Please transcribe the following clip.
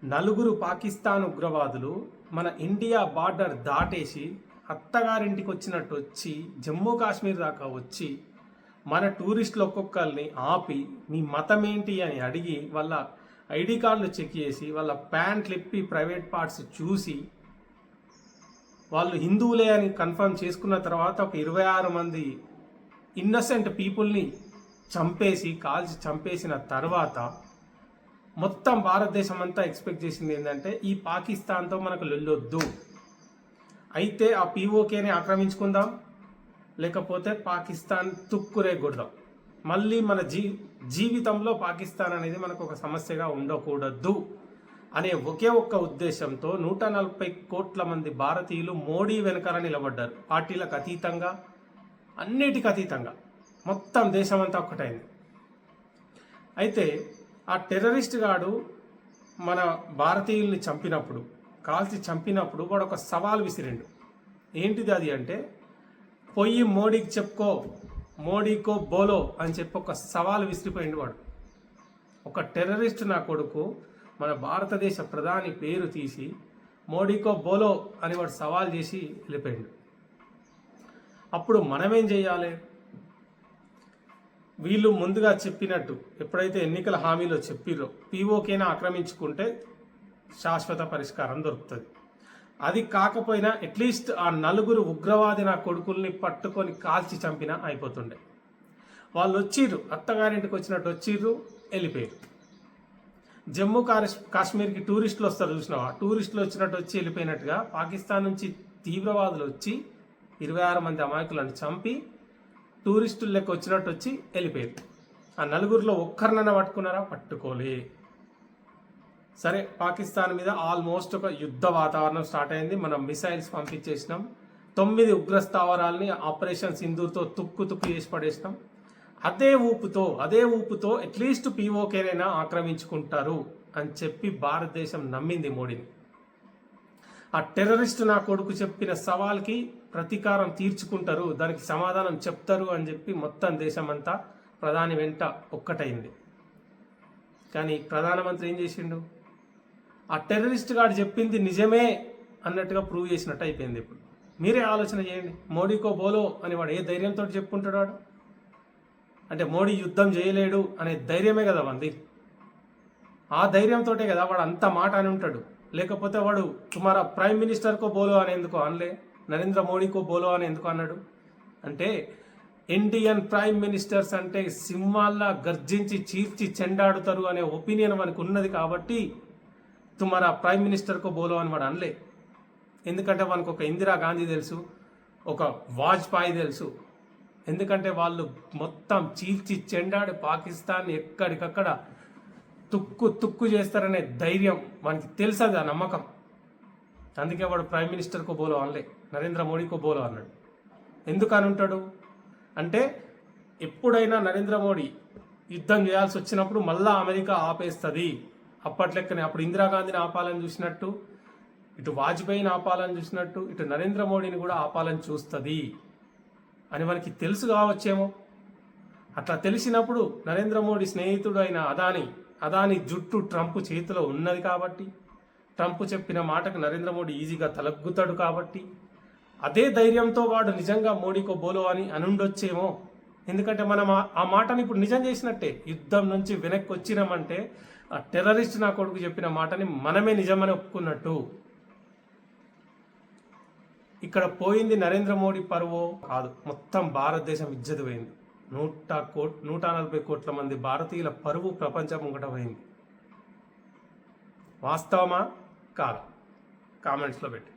నలుగురు పాకిస్తాన్ ఉగ్రవాదులు మన ఇండియా బార్డర్ దాటేసి అత్తగారింటికి వచ్చినట్టు వచ్చి జమ్మూ కాశ్మీర్ దాకా వచ్చి మన టూరిస్టులు ఒక్కొక్కరిని ఆపి మీ మతం ఏంటి అని అడిగి వాళ్ళ ఐడి కార్డులు చెక్ చేసి వాళ్ళ ప్యాంట్లు ఇప్పి ప్రైవేట్ పార్ట్స్ చూసి వాళ్ళు హిందువులే అని కన్ఫర్మ్ చేసుకున్న తర్వాత ఒక 26 మంది ఇన్నోసెంట్ పీపుల్ని చంపేసి కాల్చి చంపేసిన తర్వాత మొత్తం భారతదేశం అంతా ఎక్స్పెక్ట్ చేసింది ఏంటంటే ఈ పాకిస్తాన్తో మనకు లొల్లొద్దు, అయితే ఆ పీఓకేని ఆక్రమించుకుందాం, లేకపోతే పాకిస్తాన్ తుక్కురేగొడదాం, మళ్ళీ మన జీవితంలో పాకిస్తాన్ అనేది మనకు ఒక సమస్యగా ఉండకూడదు అనే ఒకే ఒక్క ఉద్దేశంతో 140 కోట్ల మంది భారతీయులు మోడీ వెనకాల నిలబడ్డారు. పార్టీలకు అతీతంగా, అన్నిటికి అతీతంగా మొత్తం దేశమంతా ఒక్కటైంది. అయితే ఆ టెర్రరిస్ట్ గాడు మన భారతీయుల్ని చంపినప్పుడు, కాల్చి చంపినప్పుడు వాడు ఒక సవాల్ విసిరిండు. ఏంటిది అది అంటే, పోయి మోడీకి చెప్పుకో, మోడీకో బోలో అని చెప్పి ఒక సవాల్ విసిరిపోయిండు వాడు. ఒక టెర్రరిస్ట్ నా కొడుకు మన భారతదేశ ప్రధాని పేరు తీసి మోడీకో బోలో అని వాడు సవాల్ చేసి వెళ్ళిపోయిండు. అప్పుడు మనమేం చేయాలి? వీళ్ళు ముందుగా చెప్పినట్టు ఎప్పుడైతే ఎన్నికల హామీలో చెప్పిరో పీఓకేనా ఆక్రమించుకుంటే శాశ్వత పరిష్కారం దొరుకుతుంది. అది కాకపోయినా అట్లీస్ట్ ఆ నలుగురు ఉగ్రవాది నా కొడుకుల్ని పట్టుకొని కాల్చి చంపినా అయిపోతుండే. వాళ్ళు వచ్చిర్రు, అత్తగారింటికి వచ్చినట్టు వచ్చిర్రు, వెళ్ళిపోయారు. జమ్మూ కాశ్మీర్కి టూరిస్టులు వస్తారు చూసినావా, టూరిస్టులు వచ్చినట్టు వచ్చి వెళ్ళిపోయినట్టుగా పాకిస్తాన్ నుంచి తీవ్రవాదులు వచ్చి 26 మంది అమాయకులను చంపి టూరిస్టులు లెక్క వచ్చినట్టు వచ్చి వెళ్ళిపోయారు. ఆ నలుగురిలో ఒక్కరినైనా పట్టుకున్నారా? పట్టుకోలే. సరే, పాకిస్తాన్ మీద ఆల్మోస్ట్ ఒక యుద్ధ వాతావరణం స్టార్ట్ అయింది. మనం మిసైల్స్ పంపించేసినాం, 9 ఉగ్రస్థావరాల్ని ఆపరేషన్ సింధూర్తో తుక్కు చేసి పడేసినాం. అదే ఊపుతో అట్లీస్ట్ పీఓకేనైనా ఆక్రమించుకుంటారు అని చెప్పి భారతదేశం నమ్మింది మోడీని. ఆ టెర్రరిస్ట్ నా కొడుకు చెప్పిన సవాల్కి ప్రతీకారం తీర్చుకుంటారు, దానికి సమాధానం చెప్తారు అని చెప్పి మొత్తం దేశమంతా ప్రధాని వెంట ఒక్కటైంది. కానీ ప్రధానమంత్రి ఏం చేసిండు? ఆ టెర్రరిస్ట్ గాడు చెప్పింది నిజమే అన్నట్టుగా ప్రూవ్ చేసినట్టు అయిపోయింది. ఇప్పుడు మీరే ఆలోచన చేయండి, మోడీకో బోలో అని వాడు ఏ ధైర్యంతో చెప్పుకుంటాడు? వాడు అంటే మోడీ యుద్ధం చేయలేడు అనే ధైర్యమే కదా వంది. ఆ ధైర్యంతో కదా వాడు అంత మాట అని ఉంటాడు. లేకపోతే వాడు తుమారా ప్రైమ్ మినిస్టర్కో బోలో అని ఎందుకో అనలే, నరేంద్ర మోడీకో బోలో అని ఎందుకు అన్నాడు అంటే, ఇండియన్ ప్రైమ్ మినిస్టర్స్ అంటే సింహాల్లా గర్జించి చీల్చి చెండాడుతారు అనే ఒపీనియన్ మనకు ఉన్నది కాబట్టి తుమారా ప్రైమ్ మినిస్టర్కో బోలో అని వాడు అనలే. ఎందుకంటే మనకు ఒక ఇందిరాగాంధీ తెలుసు, ఒక వాజ్పేయి తెలుసు. ఎందుకంటే వాళ్ళు మొత్తం చీల్చి చెండాడి పాకిస్తాన్ ఎక్కడికక్కడ తుక్కు చేస్తారనే ధైర్యం మనకి తెలుసది, ఆ నమ్మకం. అందుకే వాడు ప్రైమ్ మినిస్టర్కో బోలో అనలే, నరేంద్ర మోడీకో బోలో అన్నాడు. ఎందుకు అని ఉంటాడు అంటే, ఎప్పుడైనా నరేంద్ర మోడీ యుద్ధం చేయాల్సి వచ్చినప్పుడు మళ్ళా అమెరికా ఆపేస్తుంది. అప్పట్లెక్కనే అప్పుడు ఇందిరాగాంధీని ఆపాలని చూసినట్టు, ఇటు వాజ్పేయిని ఆపాలని చూసినట్టు, ఇటు నరేంద్ర మోడీని కూడా ఆపాలని చూస్తుంది అని మనకి తెలుసు కావచ్చేమో. అట్లా తెలిసినప్పుడు నరేంద్ర మోడీ స్నేహితుడు అయిన అదాని జుట్టు ట్రంప్ చేతిలో ఉన్నది కాబట్టి, ట్రంప్ చెప్పిన మాటకు నరేంద్ర మోడీ ఈజీగా తలగ్గుతాడు కాబట్టి, అదే ధైర్యంతో వాడు నిజంగా మోడీకో బోలో అని అనుండొచ్చేమో. ఎందుకంటే మనం ఆ మాటని ఇప్పుడు నిజం చేసినట్టే. యుద్ధం నుంచి వెనక్కి వచ్చినామంటే ఆ టెర్రరిస్ట్ నా కొడుకు చెప్పిన మాటని మనమే నిజమని ఒప్పుకున్నట్టు. ఇక్కడ పోయింది నరేంద్ర మోడీ పరువో కాదు, మొత్తం భారతదేశం ఇజ్జత్ పోయింది. 140 కోట్ల మంది భారతీయుల పరువు ప్రపంచం ముంగట పోయింది. వాస్తవమా కాదా? కామెంట్స్లో పెట్టి